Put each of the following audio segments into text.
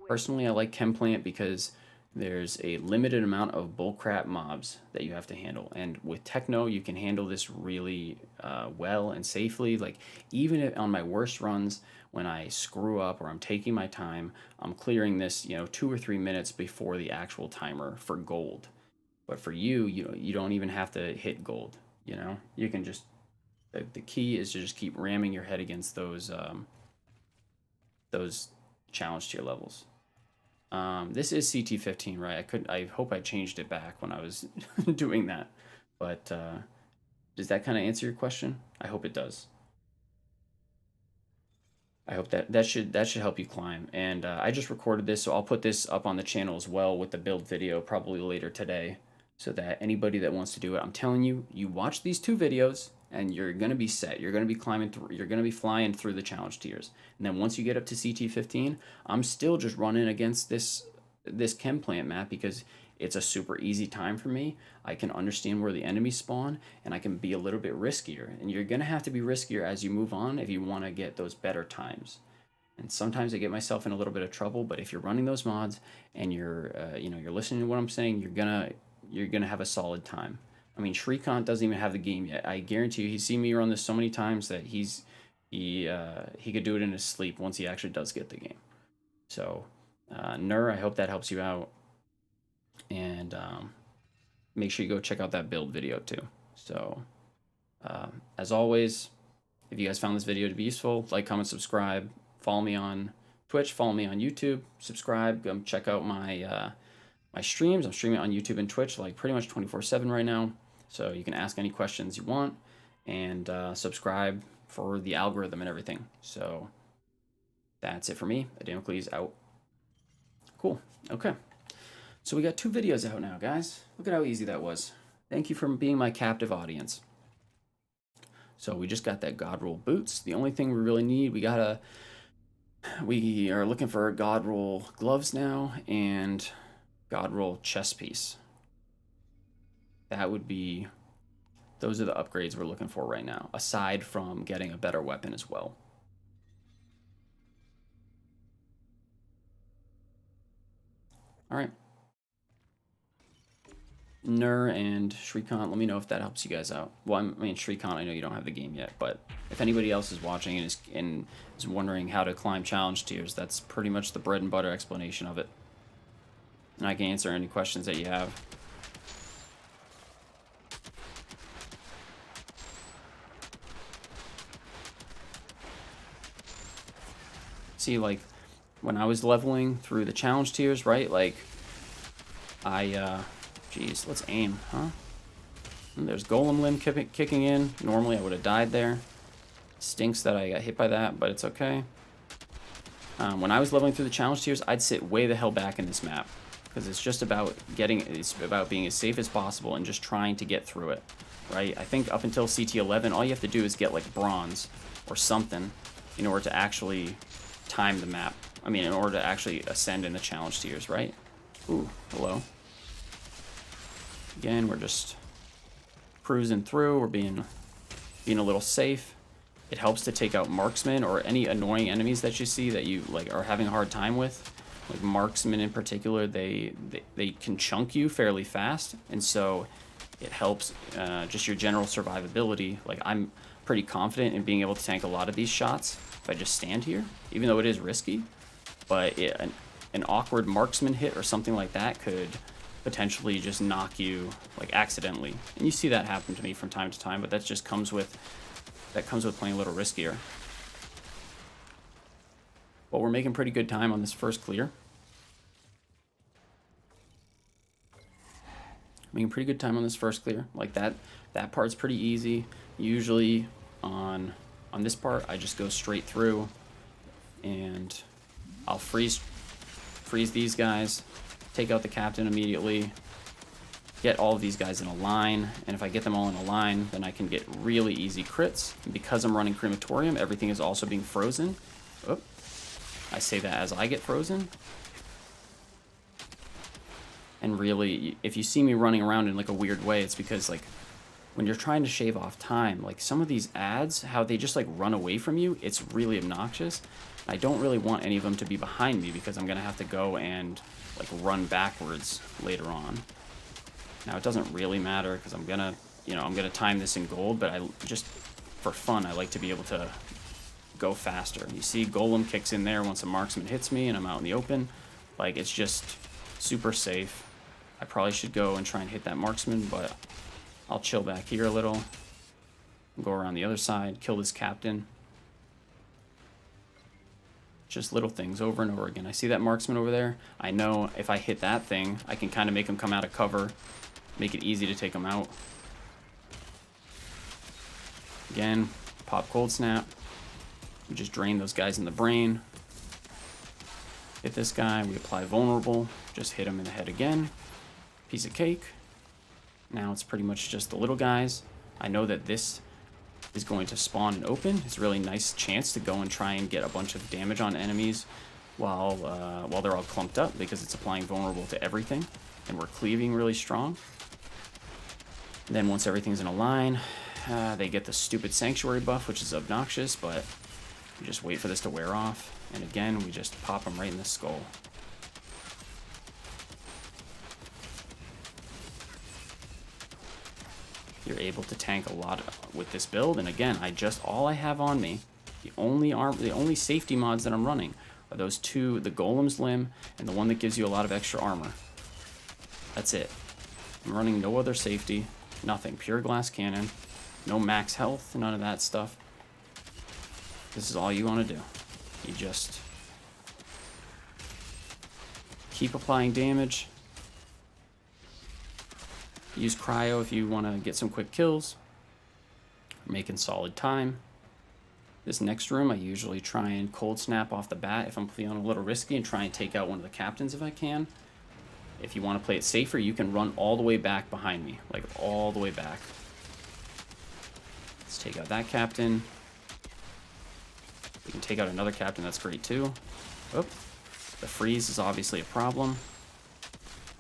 Personally, I like Chem Plant because there's a limited amount of bullcrap mobs that you have to handle. And with Techno, you can handle this really well and safely. Like, even on my worst runs, when I screw up or I'm taking my time, I'm clearing this, 2 or 3 minutes before the actual timer for gold. But for you, you don't even have to hit gold. You can just, the key is to just keep ramming your head against those challenge tier levels. This is CT15, right? I hope I changed it back when I was doing that. But does that kind of answer your question? I hope it does. I hope that should help you climb. And I just recorded this, so I'll put this up on the channel as well with the build video probably later today, so that anybody that wants to do it, I'm telling you, you watch these 2 videos and you're gonna be set. You're gonna be climbing through. You're gonna be flying through the challenge tiers. And then once you get up to CT15, I'm still just running against this chem plant map because it's a super easy time for me. I can understand where the enemies spawn, and I can be a little bit riskier. And you're gonna have to be riskier as you move on if you want to get those better times. And sometimes I get myself in a little bit of trouble, but if you're running those mods and you're listening to what I'm saying, you're gonna have a solid time. I mean, Shrikant doesn't even have the game yet. I guarantee you, he's seen me run this so many times that he could do it in his sleep once he actually does get the game. So, Nur, I hope that helps you out. And make sure you go check out that build video too. So, as always, if you guys found this video to be useful, like, comment, subscribe, follow me on Twitch, follow me on YouTube, subscribe, go check out my my streams. I'm streaming on YouTube and Twitch like pretty much 24/7 right now. So you can ask any questions you want, and subscribe for the algorithm and everything. So that's it for me. Adamocles out. Cool. Okay. So we got 2 videos out now, guys. Look at how easy that was. Thank you for being my captive audience. So we just got that God Roll boots. The only thing we really need, we are looking for God Roll gloves now and God Roll chest piece. That would be, those are the upgrades we're looking for right now, aside from getting a better weapon as well. All right. Nur and Shrikant, let me know if that helps you guys out. Well, I mean, Shrikant, I know you don't have the game yet, but if anybody else is watching and is wondering how to climb challenge tiers, that's pretty much the bread and butter explanation of it. And I can answer any questions that you have. See, like, when I was leveling through the challenge tiers, right, like, geez, let's aim, huh? And there's Golem Limb kicking in. Normally I would have died there. Stinks that I got hit by that, but it's okay. When I was leveling through the challenge tiers, I'd sit way the hell back in this map, because it's just about it's about being as safe as possible and just trying to get through it, right? I think up until CT11, all you have to do is get like bronze or something in order to actually time the map. I mean, in order to actually ascend in the challenge tiers, right? Ooh, hello. Again, we're just cruising through. We're being a little safe. It helps to take out marksmen or any annoying enemies that you see that you like are having a hard time with. Like marksmen in particular, they can chunk you fairly fast, and so it helps just your general survivability. Like, I'm pretty confident in being able to tank a lot of these shots if I just stand here, even though it is risky. But an awkward marksman hit or something like that could potentially just knock you like accidentally, and you see that happen to me from time to time. But that just comes with playing a little riskier. But we're making pretty good time on this first clear. Making pretty good time on this first clear. Like that part's pretty easy. Usually on this part, I just go straight through, and I'll freeze these guys, take out the captain immediately, get all of these guys in a line, and if I get them all in a line, then I can get really easy crits. And because I'm running crematorium, everything is also being frozen. Oop. I say that as I get frozen. And really, if you see me running around in like a weird way, it's because like when you're trying to shave off time, like some of these ads, how they just like run away from you, it's really obnoxious. I don't really want any of them to be behind me because I'm going to have to go and like run backwards later on. Now it doesn't really matter because I'm going to, I'm going to time this in gold, but I just, for fun, I like to be able to go faster. You see Golem kicks in there once a marksman hits me and I'm out in the open. Like, it's just super safe. I probably should go and try and hit that marksman, but I'll chill back here a little. Go around the other side, kill this captain. Just little things over and over again. I see that marksman over there. I know if I hit that thing, I can kind of make him come out of cover, make it easy to take him out. Again, pop cold snap. We just drain those guys in the brain. Hit this guy, we apply vulnerable, just hit him in the head again. Piece of cake. Now it's pretty much just the little guys. I know that this is going to spawn and open. It's a really nice chance to go and try and get a bunch of damage on enemies while they're all clumped up, because it's applying vulnerable to everything, and we're cleaving really strong. Then once everything's in a line, they get the stupid sanctuary buff, which is obnoxious, but we just wait for this to wear off, and again we just pop them right in the skull. You're able to tank a lot with this build, and again, all I have on me, the only safety mods that I'm running are those two, the Golem's Limb and the one that gives you a lot of extra armor. That's it. I'm running no other safety, nothing. Pure glass cannon, no max health, none of that stuff. This is all you want to do. You just keep applying damage. Use cryo if you want to get some quick kills. We're making solid time. This next room, I usually try and cold snap off the bat if I'm feeling a little risky, and try and take out one of the captains if I can. If you want to play it safer, you can run all the way back behind me, like all the way back. Let's take out that captain. We can take out another captain, that's great too. Oh, the freeze is obviously a problem.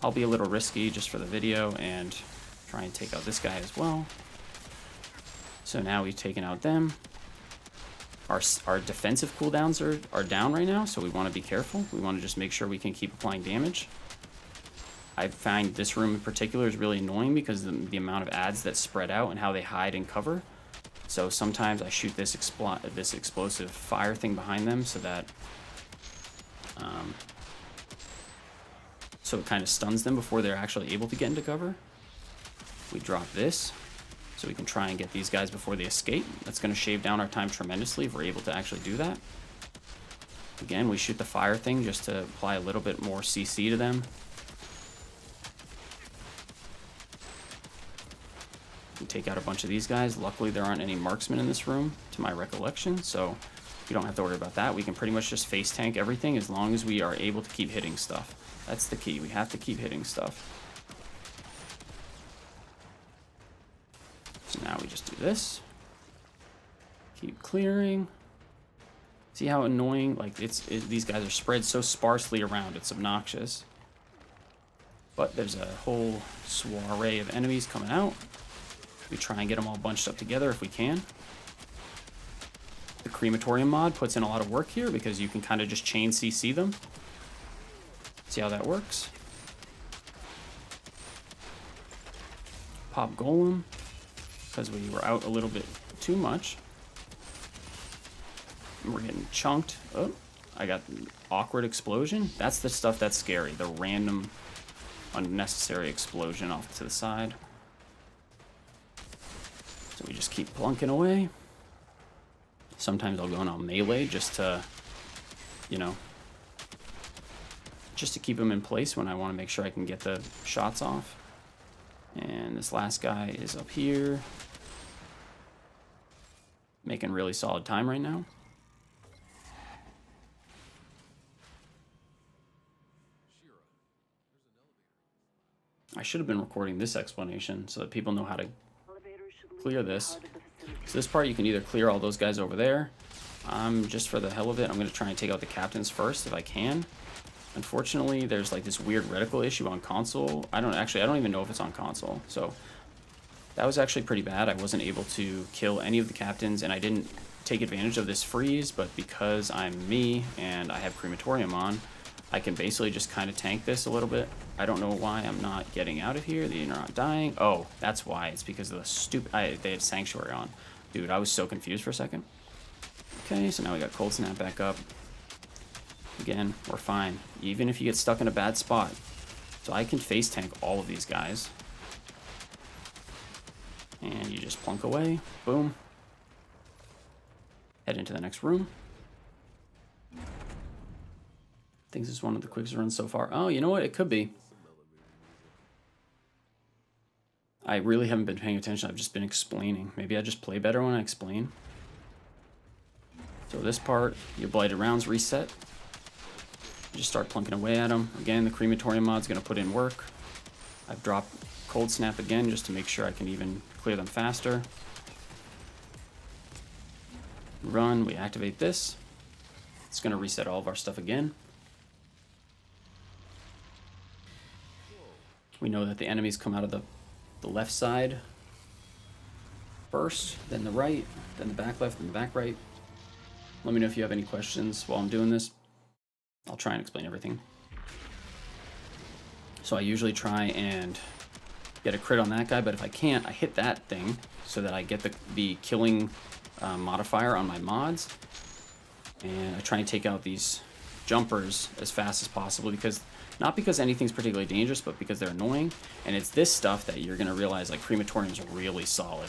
I'll be a little risky just for the video and try and take out this guy as well. So now we've taken out them. Our defensive cooldowns are down right now, so we want to be careful. We want to just make sure we can keep applying damage. I find this room in particular is really annoying because the amount of ads that spread out and how they hide and cover. So sometimes I shoot this explosive fire thing behind them so that so it kind of stuns them before they're actually able to get into cover. We drop this so we can try and get these guys before they escape. That's going to shave down our time tremendously if we're able to actually do that. Again, we shoot the fire thing just to apply a little bit more CC to them. We take out a bunch of these guys. Luckily, there aren't any marksmen in this room, to my recollection, so we don't have to worry about that. We can pretty much just face tank everything as long as we are able to keep hitting stuff. That's the key. We have to keep hitting stuff. So now we just do this. Keep clearing. See how annoying? Like, these guys are spread so sparsely around. It's obnoxious. But there's a whole soiree of enemies coming out. We try and get them all bunched up together if we can. The crematorium mod puts in a lot of work here because you can kind of just chain CC them. See how that works? Pop Golem, because we were out a little bit too much. And we're getting chunked. Oh, I got the awkward explosion. That's the stuff that's scary. The random, unnecessary explosion off to the side. So we just keep plunking away. Sometimes I'll go in on melee just to, just to keep them in place when I want to make sure I can get the shots off. And this last guy is up here. Making really solid time right now. I should have been recording this explanation so that people know how to clear this. So this part you can either clear all those guys over there. Just for the hell of it, I'm going to try and take out the captains first if I can. Unfortunately, there's like this weird reticle issue on console. I don't even know if it's on console. So that was actually pretty bad. I wasn't able to kill any of the captains, and I didn't take advantage of this freeze, but because I'm me and I have crematorium on, I can basically just kind of tank this a little bit. I don't know why I'm not getting out of here. They're not dying. Oh, that's why. It's because of the stupid... they had Sanctuary on. Dude, I was so confused for a second. Okay, so now we got Cold Snap back up. Again, we're fine. Even if you get stuck in a bad spot. So I can face tank all of these guys. And you just plunk away. Boom. Head into the next room. I think this is one of the quickest runs so far. Oh, you know what? It could be. I really haven't been paying attention. I've just been explaining. Maybe I just play better when I explain. So this part, your blighted rounds reset. You just start plunking away at them. Again, the crematorium mod's going to put in work. I've dropped Cold Snap again just to make sure I can even clear them faster. Run, we activate this. It's going to reset all of our stuff again. We know that the enemies come out of the left side first, then the right, then the back left, then the back right. Let me know if you have any questions while I'm doing this. I'll try and explain everything. So I usually try and get a crit on that guy, but if I can't, I hit that thing so that I get the killing modifier on my mods. And I try and take out these jumpers as fast as possible, because not because anything's particularly dangerous, but because they're annoying. And it's this stuff that you're going to realize, like, crematorium's really solid,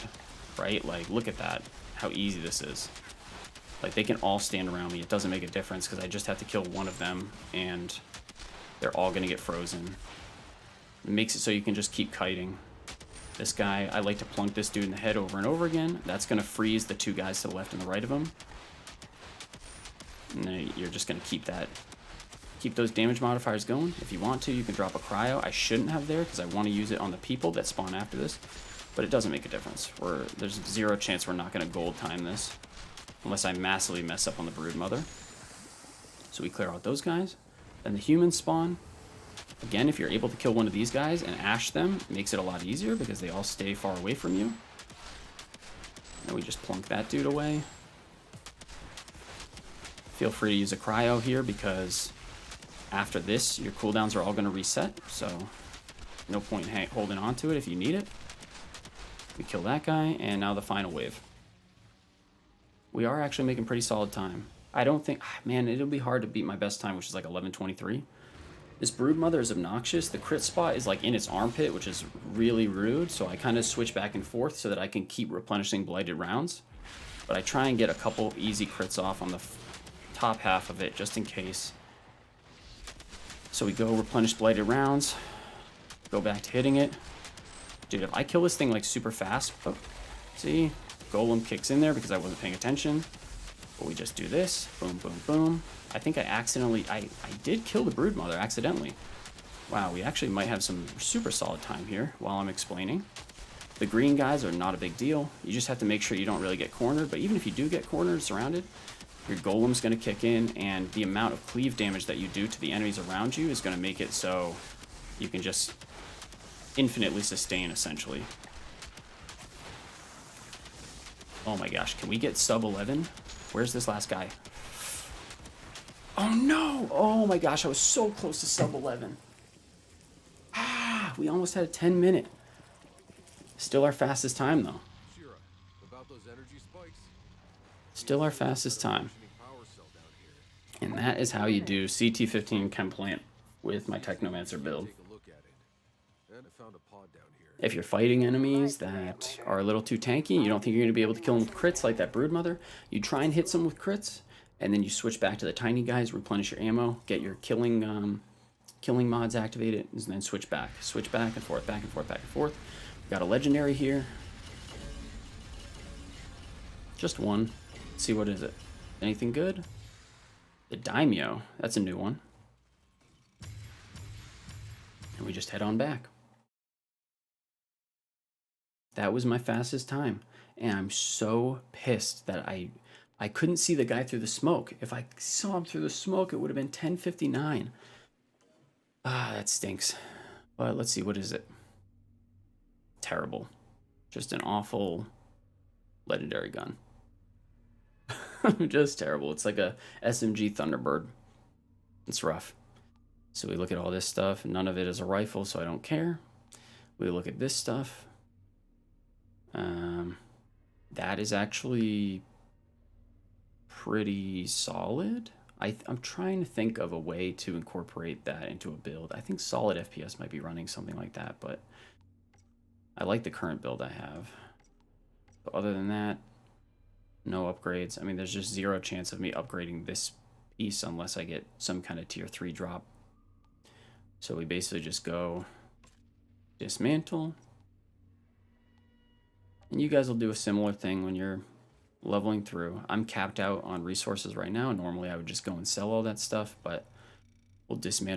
right? Like, look at that, how easy this is. Like, they can all stand around me. It doesn't make a difference because I just have to kill one of them and they're all going to get frozen. It makes it so you can just keep kiting. This guy, I like to plunk this dude in the head over and over again. That's going to freeze the two guys to the left and the right of him. And then you're just going to keep those damage modifiers going. If you want to, you can drop a cryo. I shouldn't have there because I want to use it on the people that spawn after this. But it doesn't make a difference. There's zero chance we're not going to gold time this. Unless I massively mess up on the Broodmother. So we clear out those guys. Then the humans spawn. Again, if you're able to kill one of these guys and ash them, it makes it a lot easier because they all stay far away from you. And we just plunk that dude away. Feel free to use a cryo here because after this, your cooldowns are all going to reset. So no point holding on to it if you need it. We kill that guy, and now the final wave. We are actually making pretty solid time. I don't think... Man, it'll be hard to beat my best time, which is like 11:23. This Broodmother is obnoxious. The crit spot is like in its armpit, which is really rude. So I kind of switch back and forth so that I can keep replenishing blighted rounds. But I try and get a couple easy crits off on the top half of it, just in case. So we go replenish blighted rounds. Go back to hitting it. Dude, if I kill this thing like super fast... Oh, see? Golem kicks in there because I wasn't paying attention. But we just do this. Boom, boom, boom. I think I accidentally... I did kill the Broodmother accidentally. Wow, we actually might have some super solid time here while I'm explaining. The green guys are not a big deal. You just have to make sure you don't really get cornered. But even if you do get cornered, surrounded, your golem's going to kick in. And the amount of cleave damage that you do to the enemies around you is going to make it so you can just infinitely sustain, essentially. Oh my gosh, can we get sub 11? Where's this last guy? Oh no! Oh my gosh, I was so close to sub 11. Ah, we almost had a 10-minute. Still our fastest time, though. Still our fastest time. And that is how you do CT15 Chem plant with my technomancer build. If you're fighting enemies that are a little too tanky, you don't think you're going to be able to kill them with crits like that Broodmother, you try and hit some with crits, and then you switch back to the tiny guys, replenish your ammo, get your killing mods activated, and then switch back. Switch back and forth, back and forth, back and forth. We got a legendary here. Just one. Let's see, what is it? Anything good? The Daimyo. That's a new one. And we just head on back. That was my fastest time. And I'm so pissed that I couldn't see the guy through the smoke. If I saw him through the smoke, it would have been 10:59. Ah, that stinks. But let's see, what is it? Terrible. Just an awful legendary gun. Just terrible. It's like a SMG Thunderbird. It's rough. So we look at all this stuff. None of it is a rifle, so I don't care. We look at this stuff. That is actually pretty solid. I'm trying to think of a way to incorporate that into a build. I think solid FPS might be running something like that, but I like the current build I have. But other than that, no upgrades. I mean, there's just zero chance of me upgrading this piece unless I get some kind of tier 3 drop. So we basically just go dismantle. And you guys will do a similar thing when you're leveling through. I'm capped out on resources right now. Normally I would just go and sell all that stuff, but we'll dismantle